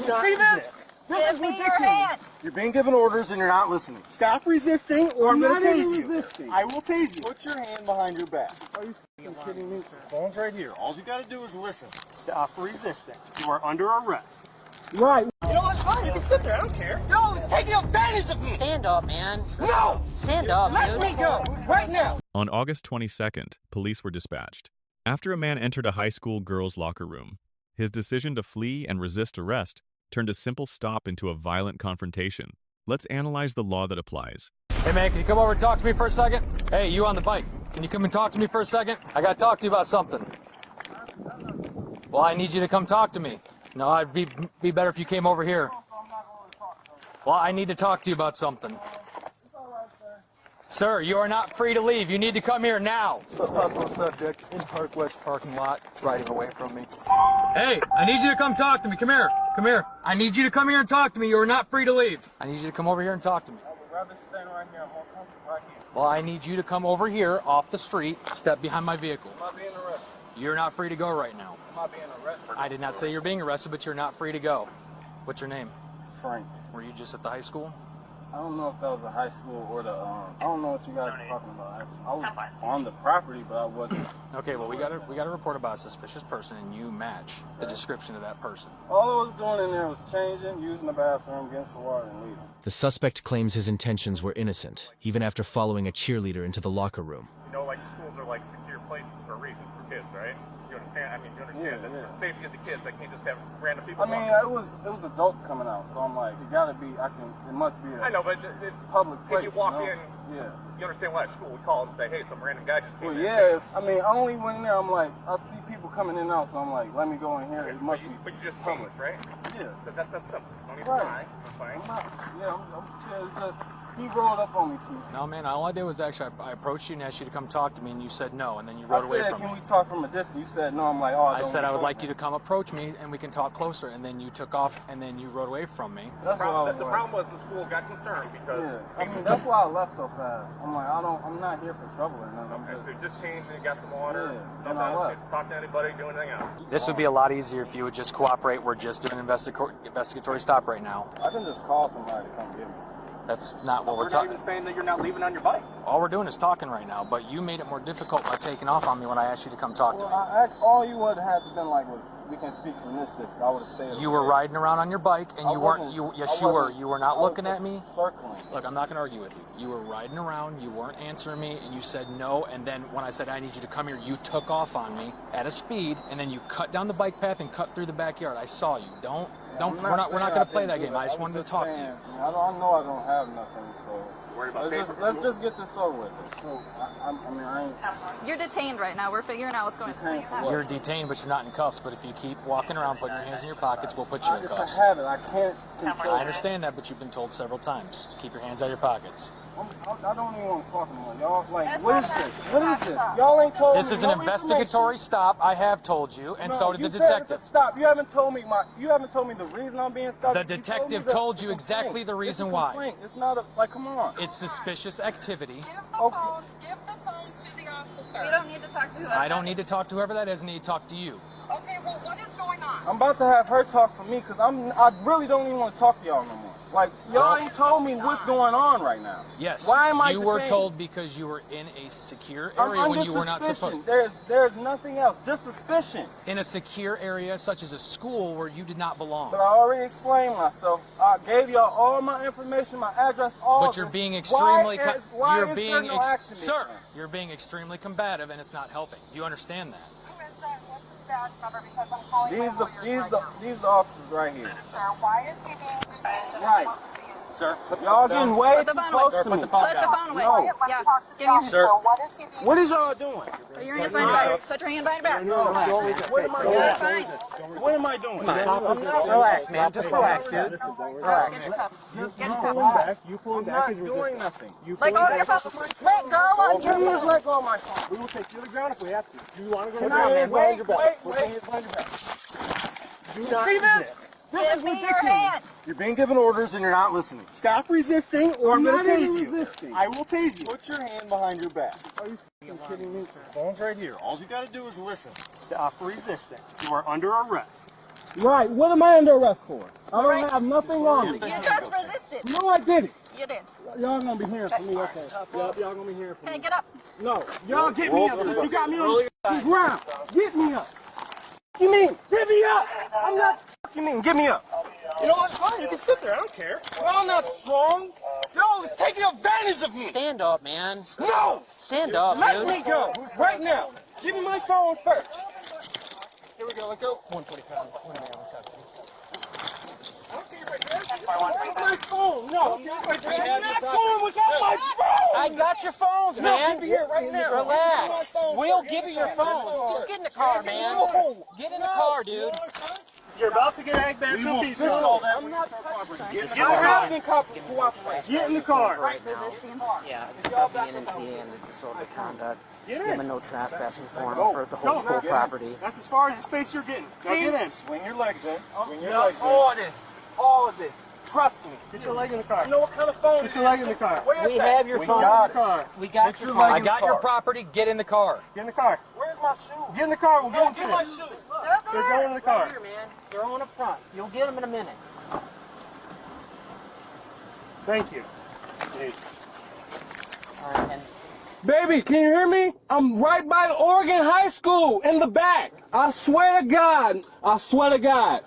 Do not resist. Give me your hand. You're being given orders and you're not listening. Stop resisting or I'm going to tase you. I will tase you. Put your hand behind your back. Are you kidding me? The phone's right here. All you got to do is listen. Stop resisting. You are under arrest. Right. You know what? Fine. You can sit there. I don't care. No, he's taking advantage of me. Stand up, man. No! Stand up, Let dude. me go. Right now. On August 22nd, police were dispatched. After a man entered a high school girls' locker room, his decision to flee and resist arrest turned a simple stop into a violent confrontation. Let's analyze the law that applies. Hey man, can you come over and talk to me for a second? Hey, you on the bike. Can you come and talk to me for a second? I gotta talk to you about something. Well, I need you to come talk to me. No, I'd be better if you came over here. Well, I need to talk to you about something. Sir, you are not free to leave. You need to come here now. Possible subject in Park West parking lot, riding away from me. Hey, I need you to come talk to me. Come here. Come here. I need you to come here and talk to me. You are not free to leave. I need you to come over here and talk to me. I would rather stand right here. I'm more comfortable right here. Well, I need you to come over here off the street, step behind my vehicle. I'm not being arrested. You're not free to go right now. I'm not being arrested. I did not say you're being arrested, but you're not free to go. What's your name? It's Frank. Were you just at the high school? I don't know if that was a high school or the, I don't know what you guys are talking about. I was on the property, but I wasn't. Okay, well, we got a report about a suspicious person, and you match the description of that person. All I was doing in there was changing, using the bathroom, getting some water, and leaving. The suspect claims his intentions were innocent, even after following a cheerleader into the locker room. You know, like schools are like secure places for a reason for kids, right? You understand? I mean, you understand that for the safety of the kids, they can't just have random people. I mean, it was adults coming out, so I'm like, it gotta be. It must be. I know, but public place. If you walk in, yeah. You understand why at school we call and say, hey, some random guy just came in. Yeah, I mean, I only went in there. I'm like, I see people coming in and out, so I'm like, let me go in here. Okay, it must be. But you just changed, right? Yeah. So that's simple. Don't even Right. lie. I'm fine. I'm not. Yeah, I'm chill. It's just he rolled up on me too. No, man, all I did was actually, I approached you and asked you to come talk to me, and you said no, and then you rode away I said, from can me. we talk from a distance? You said no. I'm like, oh. I said I would like you to come approach me, and we can talk closer, and then you took off, and then you rode away from me. That's the what I was the problem was the school got concerned because... Yeah. I mean, that's why I left so fast. I'm like, I'm not here for trouble or nothing. Okay, so you just changed and you got some water. Yeah, Nothing and I else. left. Didn't talk to anybody, do anything else. This would be a lot easier if you would just cooperate. We're just doing an investigatory stop right now. I can just call somebody to come get me. That's not what We're we're not talking. even saying that you're not leaving on your bike. All we're doing is talking right now, but you made it more difficult by taking off on me when I asked you to come talk to me. I asked, all you would have been like was, we can speak from this distance. I would have stayed. You were riding around on your bike, and you weren't. Yes, you were. You were not looking at me. Circling. Look, I'm not going to argue with you. You were riding around. You weren't answering me, and you said no. And then when I said I need you to come here, you took off on me at a speed, and then you cut down the bike path and cut through the backyard. I saw you. Don't. We're not going to play that game. I just wanted to talk to you. I know I don't have nothing, so let's just get this over with. So I ain't. You're detained right now. We're figuring out what's going on. You're detained, but you're not in cuffs. But if you keep walking around, putting your hands in your pockets, we'll put you in It's cuffs. a habit. I can't control. I understand that, but you've been told several times. Keep your hands out of your pockets. I don't even want to talk anymore. Y'all, like, what is this? What is this? Y'all ain't told me. This is an investigatory stop. I have told you, and so did the detective. Stop. You haven't told me the reason I'm being stopped. The detective told you exactly the reason why. It's not a, like, come on. It's suspicious activity. Give the phone to the officer. We don't need to talk to whoever. I don't need to talk to whoever that is. I need to talk to you. Okay, well, what is going on? I'm about to have her talk for me because I really don't even want to talk to y'all no more. Like, y'all ain't told me what's going on right now. Yes. Why am I You detained? were told because you were in a secure I'm area when under you were not suspicion. supposed. There's nothing else, just suspicion. In a secure area such as a school where you did not belong. But I already explained myself. I gave y'all all my information, my address, all. But you're being extremely. Sir, you're being extremely combative, and it's not helping. Do you understand that? Who is that? What's the badge number? Because I'm calling these the officers right here. Sir, why is he being detained? Right. Sir, y'all getting way too close to me. Put the phone away. No. Yeah. Give me your Sir, what is y'all doing? Put your hands behind your back. Put your hand behind your back. What am I doing? Fine. What am I doing? Relax, man. Just relax, dude. Relax. You pulling back is doing nothing. Let go of your phone. Let go of your phone. Let go of my phone. We will take you to the ground if we have to. Do you want to go to the Can I ground? wait? Put your hands behind your back. Do not resist. Give me your hand. You're being given orders and you're not listening. Stop resisting or I'm going to tase you. I will tase you. Put your hand behind your back. Are you kidding me? The phone's right here. All you got to do is listen. Stop resisting. You are under arrest. Right. What am I under arrest for? I don't have nothing on me. You just resisted. No, I didn't. You did. Y'all gonna be hearing from me, okay? Yep, y'all gonna be hearing from me. Can you get up? No, y'all get me up. You got me on the ground. Get me up. You mean? Get me up. I'm not. You mean, get me up. You know what? Fine, you can sit there. I don't care. Well, I'm not strong. Yo, it's taking advantage of me. Stand up, man. No! Stand up, Let dude. me go. Right now. Give me my phone first. Here we go. Let go. 145. 1 man on custody. Where's my phone? No, I'm not going without my phone. I got your phones, No, man. give me here right now. Relax. We'll give you your phones. Just get in the car, man. No. Get in the car, dude. You're about to get egged back We to will pieces. fix all that. I'm not Get You don't have any cooperation. Get in the car. Resisting. Yeah, the NNTA and the disorderly conduct. Get Give him a in. no trespassing form Go. for the whole Go. school Get in. property. That's as far as the space you're getting. Now get in. Swing your legs in. Swing your Yeah, legs in. all of this. All of this. Trust me. Get your leg in the car. You know what kind of phone Get your leg in the car. We have your We phone. got it. car. We got Get your your phone. leg I in got the your car. property. Get in the car. Get in the car. Where's my shoes? Get in the car. We'll get Get them my to you. shoes. They're going in the car. Here, man. They're on up front. You'll get them in a minute. Thank you. All right, and Baby, can you hear me? I'm right by the Oregon High School in the back. I swear to God.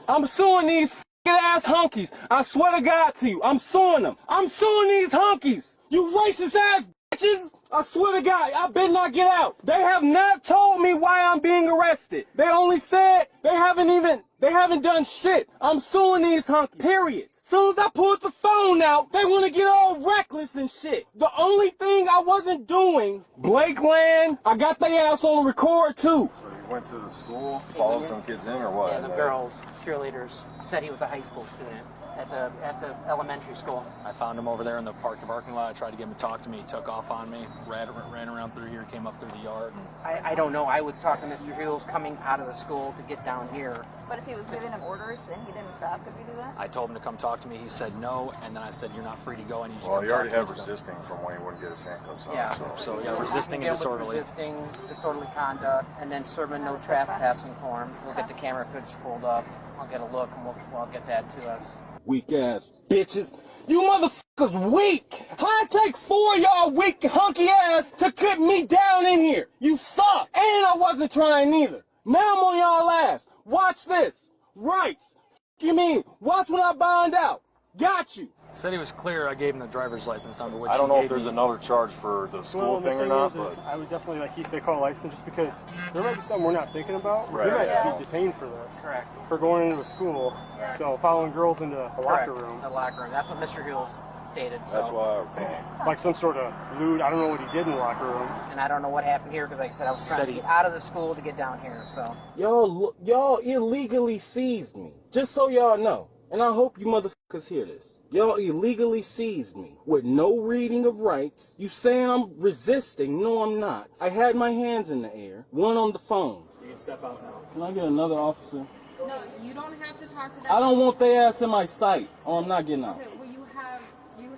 I'm suing these ass hunkies. I swear to God to you. I'm suing them. I'm suing these hunkies. You racist ass bitches. I swear to God, I better not get out. They have not told me why I'm being arrested. They only said they haven't done shit. I'm suing these hunkies, period. Soon as I pulled the phone out, they want to get all reckless and shit. The only thing I wasn't doing, Blakeland, I got their ass on record too. So you went to the school, followed some kids in, or what? yeah, the girls, cheerleaders, said he was a high school student at the elementary school. I found him over there in the parking lot. I tried to get him to talk to me. He took off on me, ran around through here, came up through the yard. And I don't know. I was talking to Mr. Hughes coming out of the school to get down here. But if he was giving him orders and he didn't stop, could we do that? I told him to come talk to me. He said no, and then I said, you're not free to go. I need you to Well, come he already talk had to me. resisting from when he wouldn't get his handcuffs on. Yeah. So yeah, resisting and Deal with disorderly. Resisting, disorderly conduct, and then serving no trespassing form. We'll get the camera footage pulled up. I'll get a look, and we'll get that to us. Weak ass bitches. You motherfuckers weak. How'd it take 4 of y'all weak hunky ass to cut me down in here? You suck. And I wasn't trying either. Now I'm on y'all ass. Watch this. Rights. You mean? Watch when I bind out. Got you. Said he was clear. I gave him the driver's license number, which I don't he know gave if there's me. another charge for the school the thing or thing not, is, but I would definitely, like he said, call a license just because there might be something we're not thinking about. Right. They might Yeah. be detained for this. Correct. For going into a school. So following girls into a locker room. The locker room. That's what Mr. Hughes stated. So. that's why. Like some sort of lewd, I don't know what he did in the locker room. And I don't know what happened here because, like I said, I was trying to get out of the school to get down here. So. Y'all illegally seized me. Just so y'all know. And I hope you motherfuckers hear this. Y'all illegally seized me with no reading of rights. You saying I'm resisting? No, I'm not. I had my hands in the air, one on the phone. You can step out now. Can I get another officer? No, you don't have to talk to them. I don't want their ass in my sight, or I'm not getting out. Okay, well, you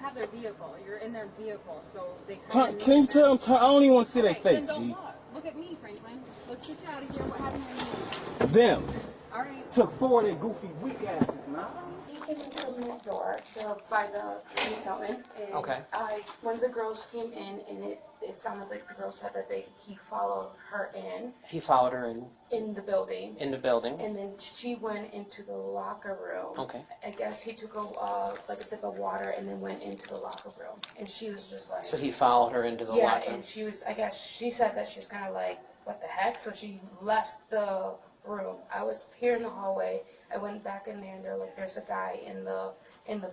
have their vehicle. You're in their vehicle, so they Can you tell them? I don't even want to see their Okay, face, then don't G. look at me, Franklin. Let's get you out of here. What happened when you Them. All right. Took 4 of their goofy weak asses, man. He came into the main door by the tree fountain, and Okay. one of the girls came in, and it sounded like the girl said that he followed her He followed her in the building, in the building. and then she went into the locker room. Okay. I guess he took a sip of water and then went into the locker room, and she was just like, So he followed her into the yeah, locker room. and she was, I guess she said that she was kind of like, what the heck? So she left the room. I was here in the hallway. I went back in there, and they're like, there's a guy in the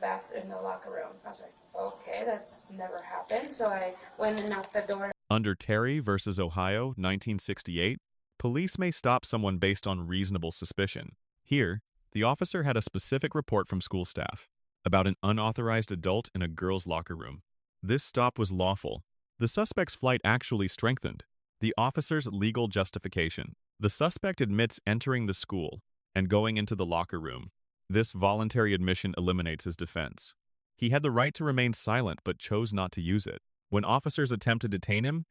bathroom, in the locker room. I was like, okay, that's never happened. So I went and knocked the door. Under Terry versus Ohio, 1968, police may stop someone based on reasonable suspicion. Here, the officer had a specific report from school staff about an unauthorized adult in a girl's locker room. This stop was lawful. The suspect's flight actually strengthened the officer's legal justification. The suspect admits entering the school and going into the locker room. This voluntary admission eliminates his defense. He had the right to remain silent but chose not to use it. When officers attempt to detain him,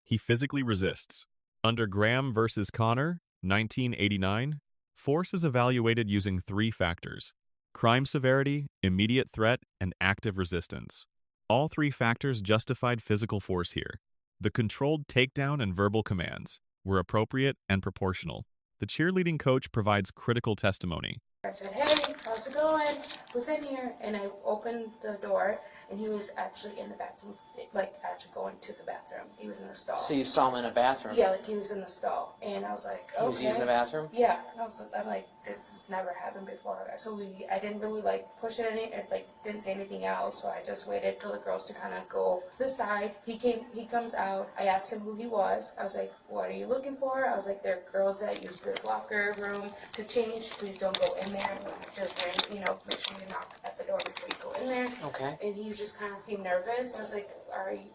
he physically resists. Under Graham versus Connor, 1989, Force is evaluated using 3 factors: crime severity, immediate threat, and active resistance. All 3 factors justified physical force here. The controlled takedown and verbal commands were appropriate and proportional. The cheerleading coach provides critical testimony. I said, hey, how's it going? Who's in here? And I opened the door, and he was actually in the bathroom, like actually going to the bathroom. He was in the stall. So you saw him in a bathroom? Yeah, like he was in the stall. And I was like, okay. He was using the bathroom? Yeah. And I'm like, this has never happened before. So I didn't really like push it didn't say anything else. So I just waited till the girls to kind of go to the side. He comes out. I asked him who he was. I was like, what are you looking for? I was like, there are girls that use this locker room to change. Please don't go in there. Just make sure you knock at the door before you go in there. Okay. And he just kind of seemed nervous. I was like,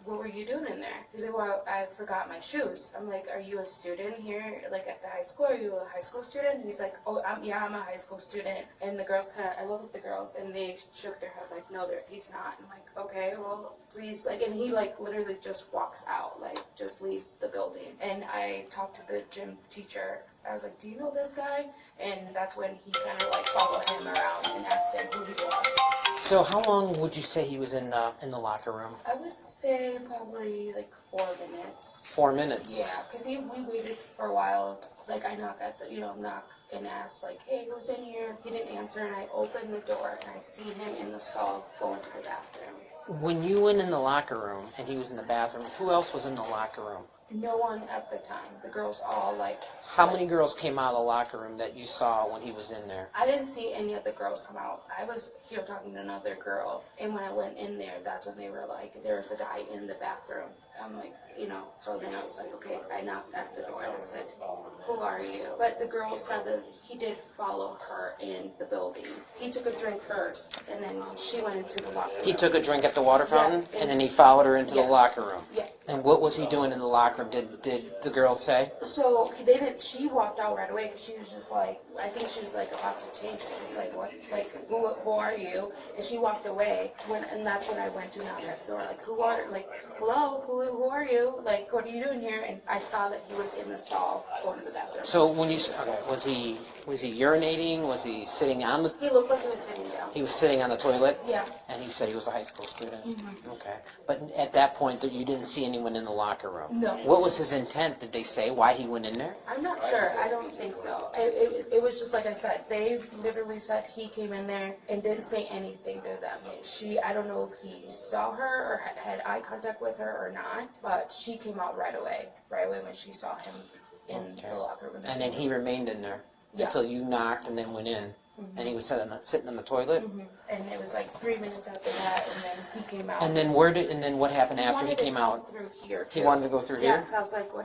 what were you doing in there? He's like, well, I forgot my shoes. I'm like, are you a student here, like at the high school? Are you a high school student? He's like, oh, I'm a high school student. And the girls I looked at the girls, and they shook their head like, no, he's not. I'm like, okay, well, please, and he literally just walks out, just leaves the building. And I talked to the gym teacher. I was like, do you know this guy? And that's when he kind of followed him around and asked him who he was. So how long would you say he was in the locker room? I would say probably 4 minutes. 4 minutes? Yeah, because we waited for a while. I knock at the, knock and ask, hey, who's in here? He didn't answer, and I opened the door, and I seen him in the stall going to the bathroom. When you went in the locker room and he was in the bathroom, who else was in the locker room? No one at the time. The girls all How many girls came out of the locker room that you saw when he was in there? I didn't see any of the girls come out. I was here talking to another girl, and when I went in there, that's when they were there was a guy in the bathroom. I'm like, so then I was like, okay, I knocked at the door and I said, who are you? But the girl said that he did follow her in the building. He took a drink first, and then she went into the locker room. He took a drink at the water fountain, and then he followed her into the locker room. Yeah. And what was he doing in the locker room? Did the girls say? So she walked out right away because she was just I think she was about to change. She's like, what? Who are you? And she walked away. And that's when I went to knock at the door. Hello, who are you? What are you doing here? And I saw that he was in the stall going to the bathroom. So when was he urinating? Was he sitting on the? He looked like he was sitting down. He was sitting on the toilet. Yeah. And he said he was a high school student. Mm-hmm. Okay. But at that point, you didn't see anyone in the locker room. No. What was his intent? Did they say why he went in there? I'm not sure. I don't think so. It was just like I said. They literally said he came in there and didn't say anything to them. I don't know if he saw her or had eye contact with her or not, but she came out right away when she saw him in the locker room. And then he remained in there until you knocked and then went in. Mm-hmm. And he was sitting on the toilet? Mm-hmm. And it was 3 minutes after that, and then he came out. And then what happened after he came out? Through here, he wanted to go through here? Yeah, because I was like, who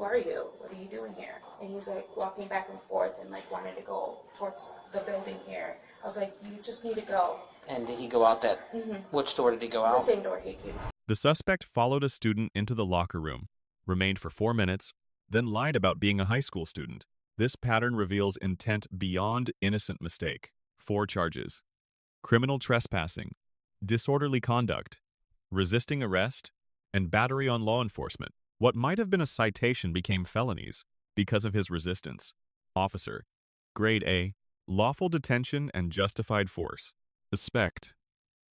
are you? What are you doing here? And he's walking back and forth and wanted to go towards the building here. I was like, you just need to go. And did he go out that? Mm-hmm. Which door did he go out? The same door he came out. The suspect followed a student into the locker room, remained for 4 minutes, then lied about being a high school student. This pattern reveals intent beyond innocent mistake. 4 charges: criminal trespassing, disorderly conduct, resisting arrest, and battery on law enforcement. What might have been a citation became felonies because of his resistance. Officer: Grade A, lawful detention and justified force. Suspect: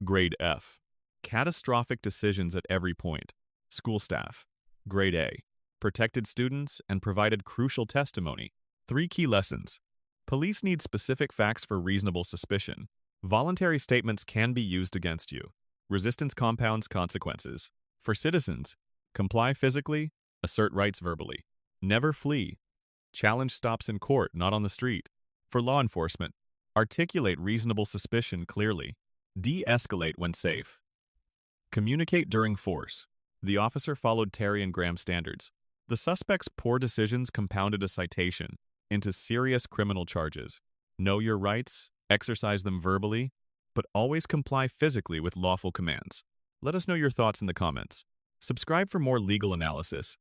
Grade F, catastrophic decisions at every point. School staff: Grade A, protected students and provided crucial testimony. 3 key lessons. Police need specific facts for reasonable suspicion. Voluntary statements can be used against you. Resistance compounds consequences. For citizens: comply physically, assert rights verbally. Never flee. Challenge stops in court, not on the street. For law enforcement: articulate reasonable suspicion clearly. De-escalate when safe. Communicate during force. The officer followed Terry and Graham standards. The suspect's poor decisions compounded a citation into serious criminal charges. Know your rights, exercise them verbally, but always comply physically with lawful commands. Let us know your thoughts in the comments. Subscribe for more legal analysis.